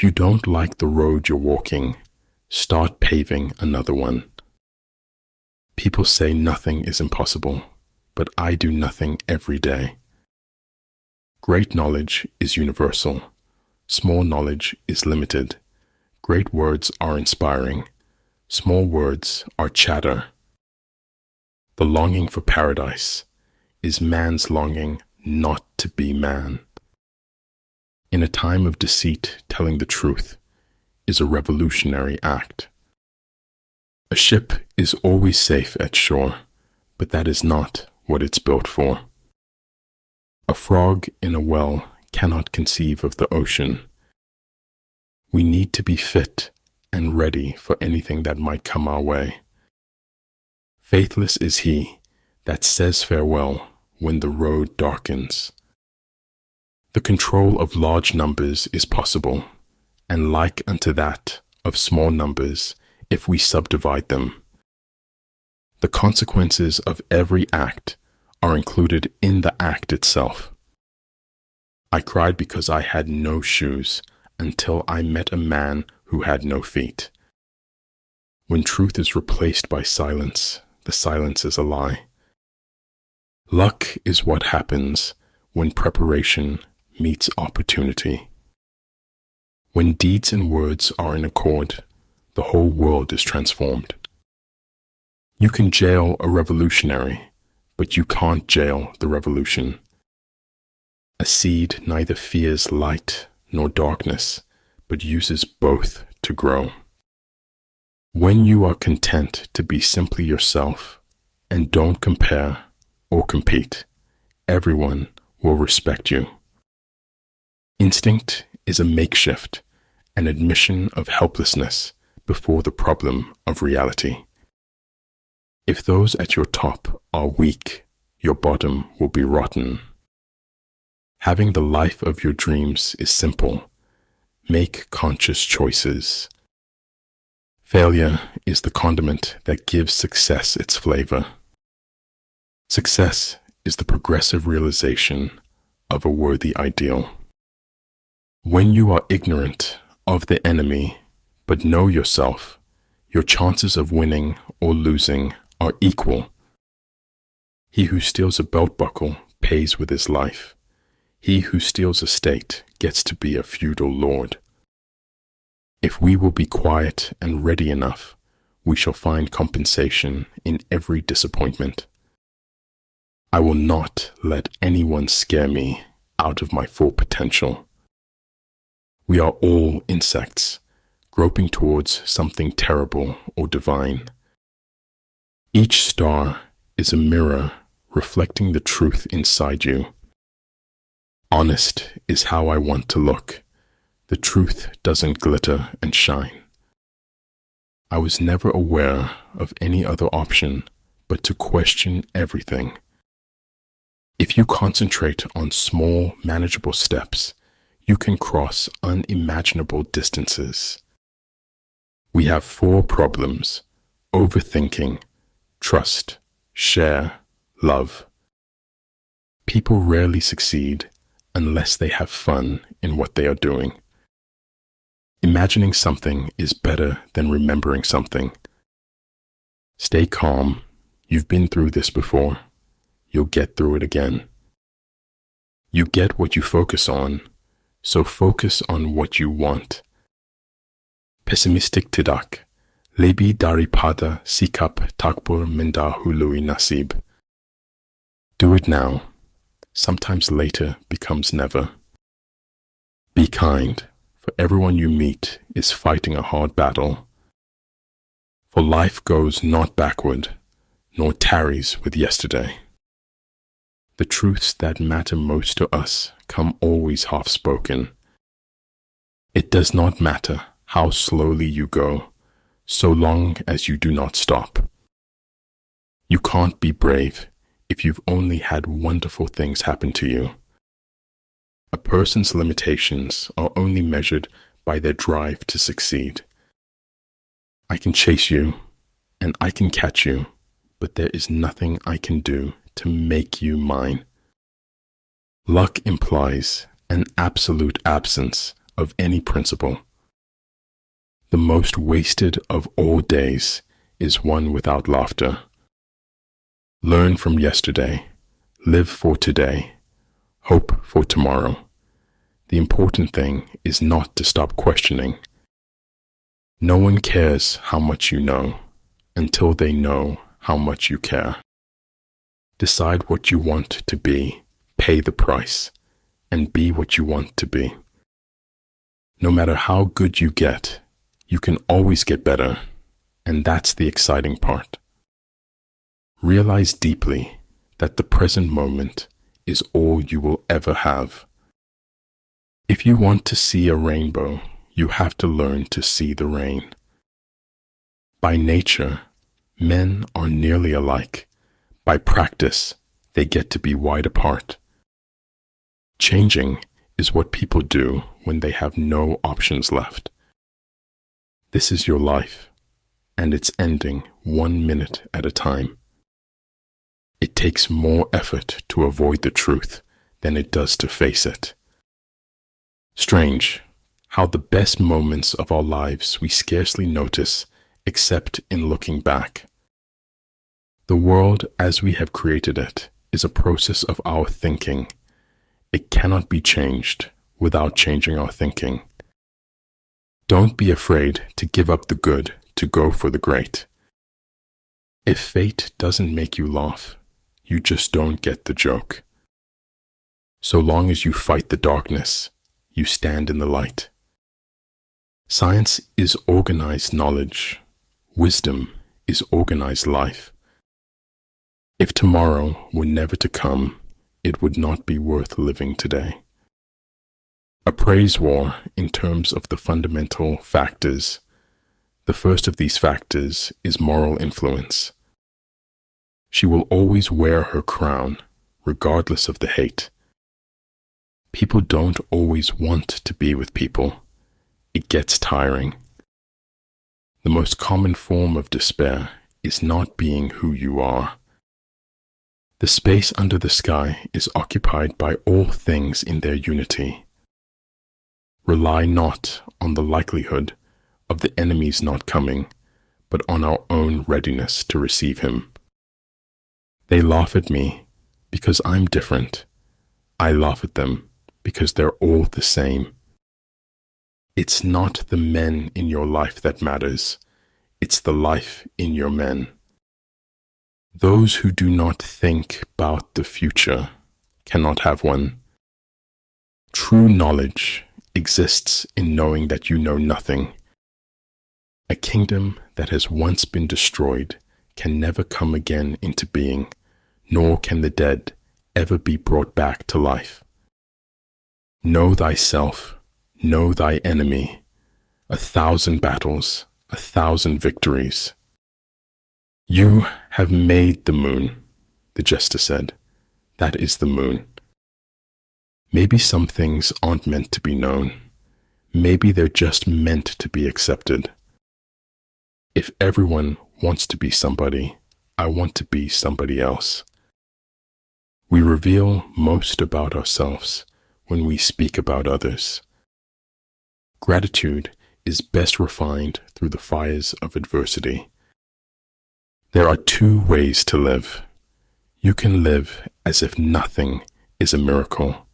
If you don't like the road you're walking, start paving another one. People say nothing is impossible, but I do nothing every day. Great knowledge is universal. Small knowledge is limited. Great words are inspiring. Small words are chatter. The longing for paradise is man's longing not to be man. In a time of deceit, telling the truth is a revolutionary act. A ship is always safe at shore, but that is not what it's built for. A frog in a well cannot conceive of the ocean. We need to be fit and ready for anything that might come our way. Faithless is he that says farewell when the road darkens. The control of large numbers is possible, and like unto that of small numbers, if we subdivide them. The consequences of every act are included in the act itself. I cried because I had no shoes until I met a man who had no feet. When truth is replaced by silence, the silence is a lie. Luck is what happens when preparation meets opportunity. When deeds and words are in accord, the whole world is transformed. You can jail a revolutionary, but you can't jail the revolution. A seed neither fears light nor darkness, but uses both to grow. When you are content to be simply yourself and don't compare or compete, everyone will respect you. Instinct is a makeshift, an admission of helplessness before the problem of reality. If those at your top are weak, your bottom will be rotten. Having the life of your dreams is simple. Make conscious choices. Failure is the condiment that gives success its flavor. Success is the progressive realization of a worthy ideal. When you are ignorant of the enemy, but know yourself, your chances of winning or losing are equal. He who steals a belt buckle pays with his life. He who steals a state gets to be a feudal lord. If we will be quiet and ready enough, we shall find compensation in every disappointment. I will not let anyone scare me out of my full potential. We are all insects, groping towards something terrible or divine. Each star is a mirror reflecting the truth inside you. Honest is how I want to look. The truth doesn't glitter and shine. I was never aware of any other option but to question everything. If you concentrate on small, manageable steps, you can cross unimaginable distances. We have 4 problems: overthinking, trust, share, love. People rarely succeed unless they have fun in what they are doing. Imagining something is better than remembering something. Stay calm. You've been through this before. You'll get through it again. You get what you focus on, so focus on what you want. Pessimistic tidak, lebih daripada sikap takbur mendahului nasib. Do it now. Sometimes later becomes never. Be kind, for everyone you meet is fighting a hard battle. For life goes not backward, nor tarries with yesterday. The truths that matter most to us come always half-spoken. It does not matter how slowly you go, so long as you do not stop. You can't be brave if you've only had wonderful things happen to you. A person's limitations are only measured by their drive to succeed. I can chase you, and I can catch you, but there is nothing I can do to make you mine. Luck implies an absolute absence of any principle. The most wasted of all days is one without laughter. Learn from yesterday, live for today, hope for tomorrow. The important thing is not to stop questioning. No one cares how much you know until they know how much you care. Decide what you want to be, pay the price, and be what you want to be. No matter how good you get, you can always get better, and that's the exciting part. Realize deeply that the present moment is all you will ever have. If you want to see a rainbow, you have to learn to see the rain. By nature, men are nearly alike. By practice, they get to be wide apart. Changing is what people do when they have no options left. This is your life, and it's ending 1 minute at a time. It takes more effort to avoid the truth than it does to face it. Strange how the best moments of our lives we scarcely notice except in looking back. The world as we have created it is a process of our thinking. It cannot be changed without changing our thinking. Don't be afraid to give up the good to go for the great. If fate doesn't make you laugh, you just don't get the joke. So long as you fight the darkness, you stand in the light. Science is organized knowledge. Wisdom is organized life. If tomorrow were never to come, it would not be worth living today. A praise war in terms of the fundamental factors. The first of these factors is moral influence. She will always wear her crown, regardless of the hate. People don't always want to be with people. It gets tiring. The most common form of despair is not being who you are. The space under the sky is occupied by all things in their unity. Rely not on the likelihood of the enemy's not coming, but on our own readiness to receive him. They laugh at me because I'm different. I laugh at them because they're all the same. It's not the men in your life that matters. It's the life in your men. Those who do not think about the future cannot have one. True knowledge exists in knowing that you know nothing. A kingdom that has once been destroyed can never come again into being, nor can the dead ever be brought back to life. Know thyself, know thy enemy. 1,000 battles, 1,000 victories. You have made the moon, the jester said. That is the moon. Maybe some things aren't meant to be known. Maybe they're just meant to be accepted. If everyone wants to be somebody, I want to be somebody else. We reveal most about ourselves when we speak about others. Gratitude is best refined through the fires of adversity. There are 2 ways to live. You can live as if nothing is a miracle.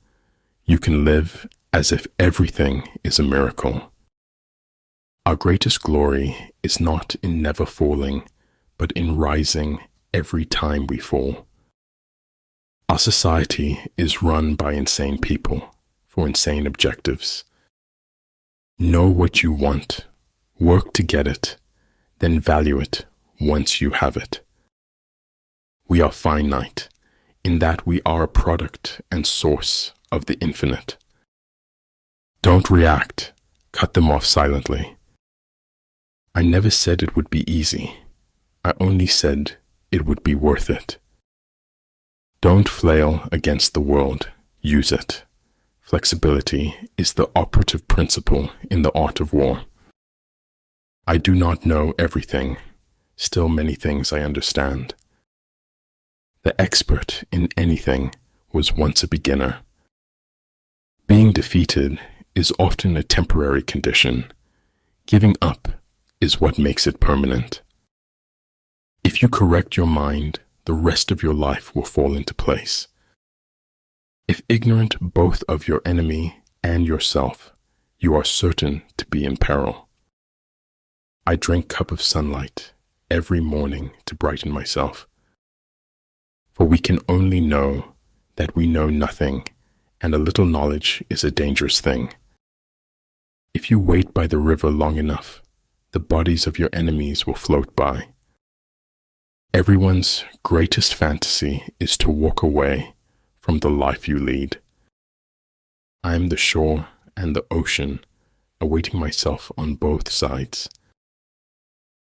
You can live as if everything is a miracle. Our greatest glory is not in never falling, but in rising every time we fall. Our society is run by insane people for insane objectives. Know what you want, work to get it, then value it once you have it. We are finite in that we are a product and source of the infinite. Don't react, cut them off silently. I never said it would be easy. I only said it would be worth it. Don't flail against the world, use it. Flexibility is the operative principle in the art of war. I do not know everything. Still many things I understand. The expert in anything was once a beginner. Being defeated is often a temporary condition. Giving up is what makes it permanent. If you correct your mind, the rest of your life will fall into place. If ignorant both of your enemy and yourself, you are certain to be in peril. I drink cup of sunlight every morning to brighten myself. For we can only know that we know nothing, and a little knowledge is a dangerous thing. If you wait by the river long enough, the bodies of your enemies will float by. Everyone's greatest fantasy is to walk away from the life you lead. I am the shore and the ocean, awaiting myself on both sides.